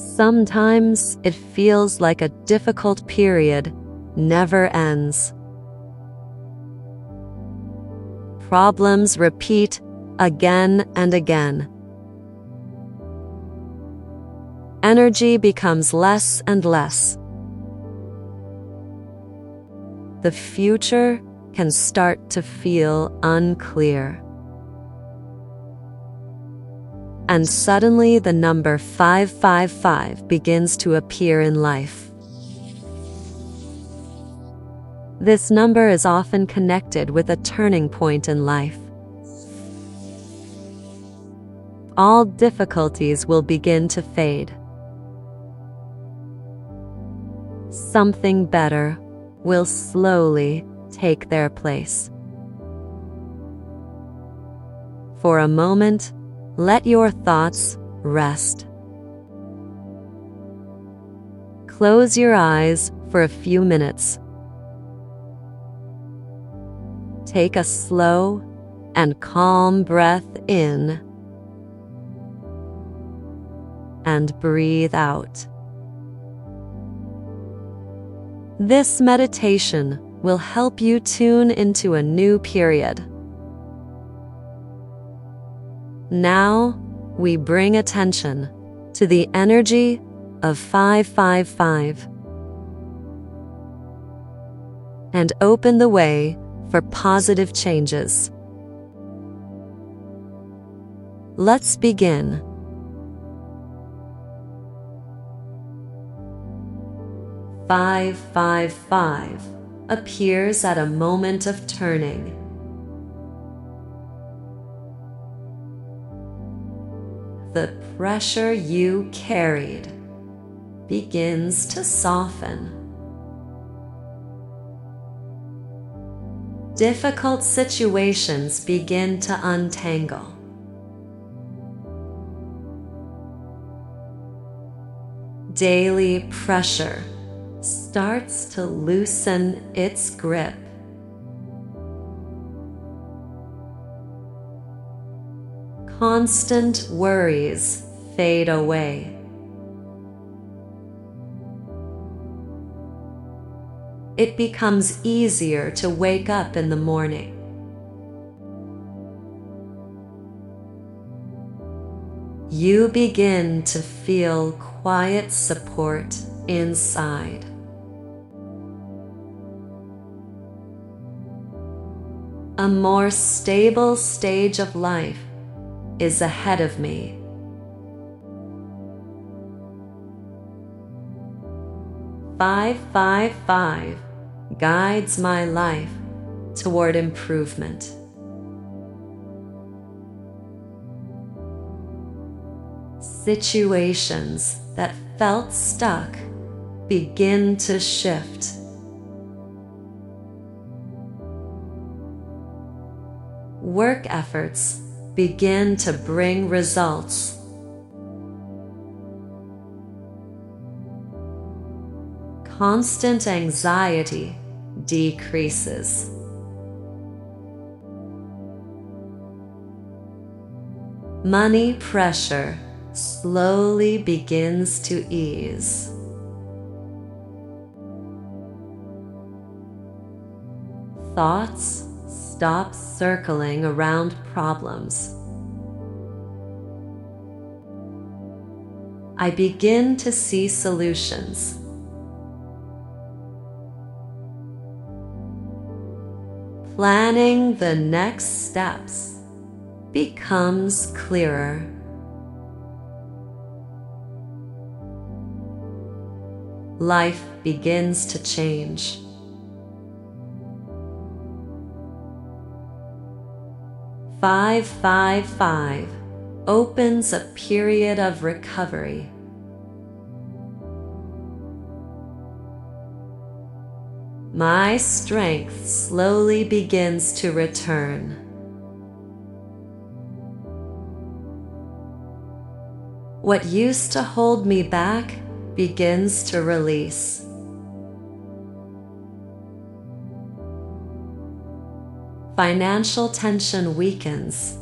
Sometimes it feels like a difficult period never ends. Problems repeat again and again. Energy becomes less and less. The future can start to feel unclear. And suddenly the number 555 begins to appear in life. This number is often connected with a turning point in life. All difficulties will begin to fade. Something better will slowly take their place. For a moment, let your thoughts rest. Close your eyes for a few minutes. Take a slow and calm breath in and breathe out. This meditation will help you tune into a new period. Now, we bring attention to the energy of 555 and open the way for positive changes. Let's begin. 555 appears at a moment of turning. The pressure you carried begins to soften. Difficult situations begin to untangle. Daily pressure starts to loosen its grip. Constant worries fade away. It becomes easier to wake up in the morning. You begin to feel quiet support inside. A more stable stage of life is ahead of me. "555 guides my life toward improvement." Situations that felt stuck begin to shift. Work efforts begin to bring results. Constant anxiety decreases. Money pressure slowly begins to ease. Thoughts stop circling around problems. I begin to see solutions. Planning the next steps becomes clearer. Life begins to change. "555 opens a period of recovery." My strength slowly begins to return. What used to hold me back begins to release. Financial tension weakens.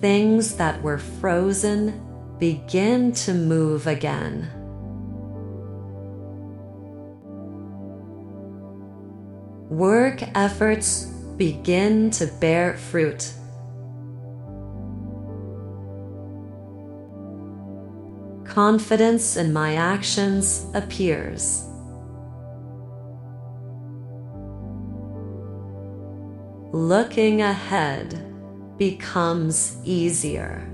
things that were frozen begin to move again. Work efforts begin to bear fruit. Confidence in my actions appears. Looking ahead becomes easier.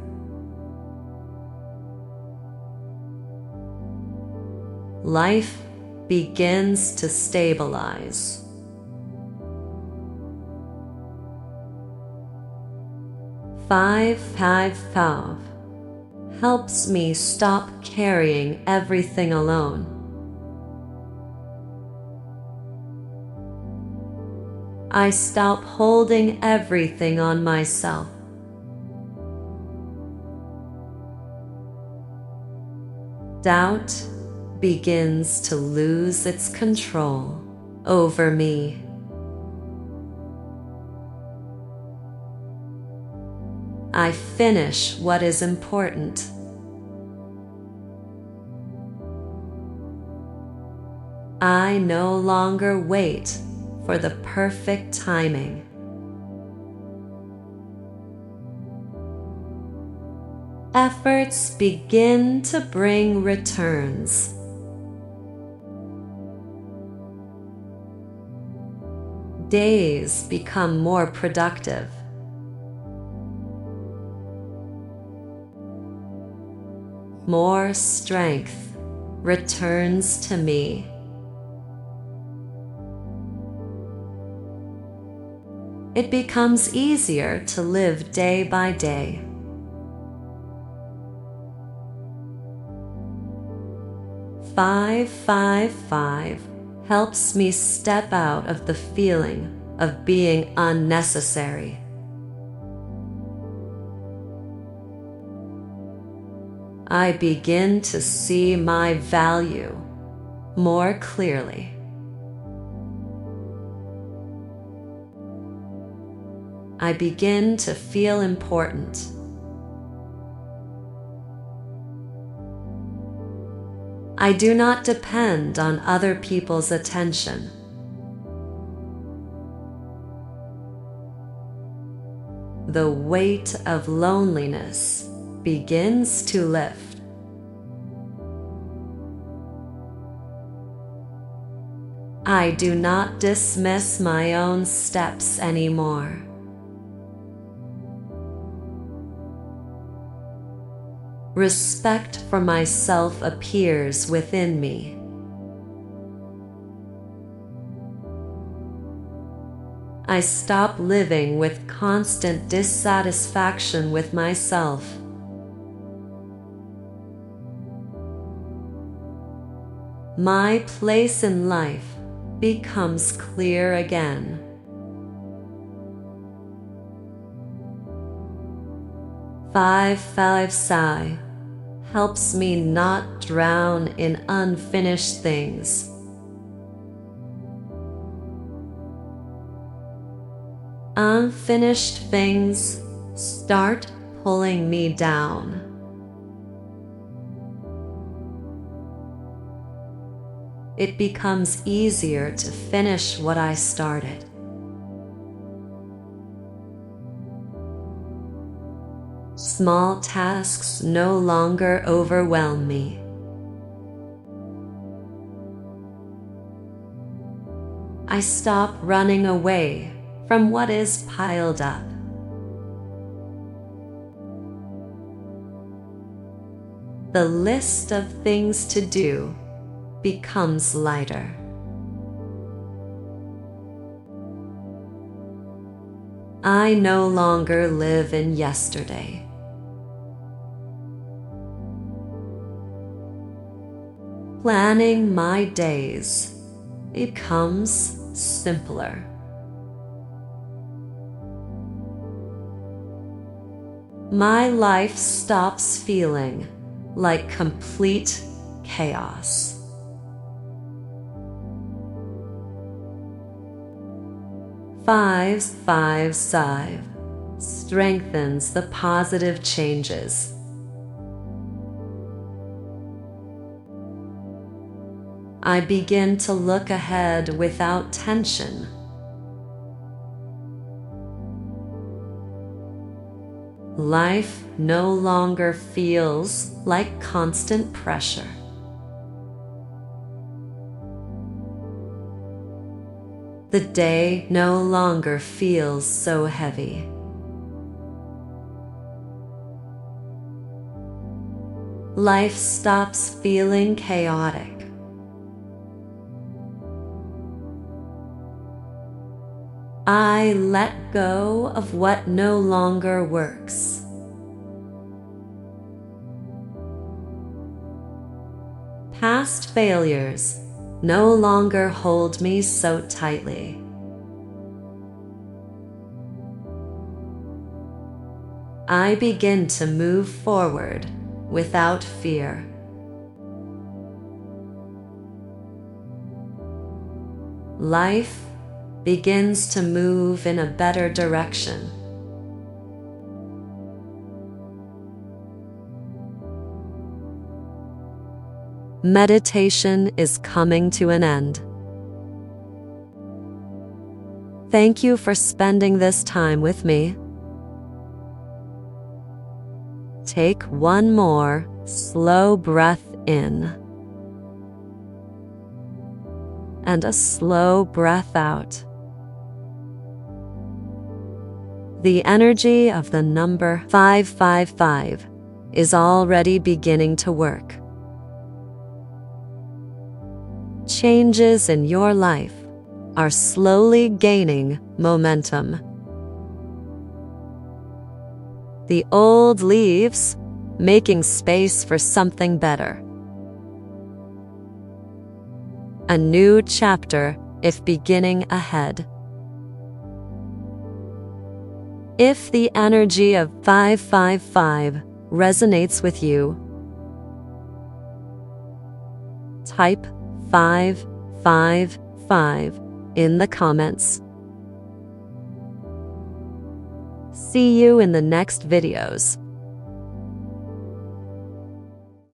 Life begins to stabilize. Five helps me stop carrying everything alone. I stop holding everything on myself. Doubt begins to lose its control over me. I finish what is important. I no longer wait for the perfect timing. Efforts begin to bring returns. Days become more productive. More strength returns to me. It becomes easier to live day by day. Five helps me step out of the feeling of being unnecessary. I begin to see my value more clearly. I begin to feel important. I do not depend on other people's attention. The weight of loneliness begins to lift. I do not dismiss my own steps anymore. Respect for myself appears within me. I stop living with constant dissatisfaction with myself. My place in life becomes clear again. Five helps me not drown in unfinished things. Unfinished things start pulling me down. It becomes easier to finish what I started. Small tasks no longer overwhelm me. I stop running away from what is piled up. The list of things to do becomes lighter. I no longer live in yesterday. Planning my days becomes simpler. My life stops feeling like complete chaos. Five strengthens the positive changes. I begin to look ahead without tension. Life no longer feels like constant pressure. The day no longer feels so heavy. Life stops feeling chaotic. I let go of what no longer works. Past failures no longer hold me so tightly. I begin to move forward without fear. Life begins to move in a better direction. Meditation is coming to an end. Thank you for spending this time with me. Take one more slow breath in and a slow breath out. The energy of the number 555 is already beginning to work. Changes in your life are slowly gaining momentum. The old leaves, making space for something better. A new chapter is beginning ahead. If the energy of 555 resonates with you, type 555 in the comments. See you in the next videos.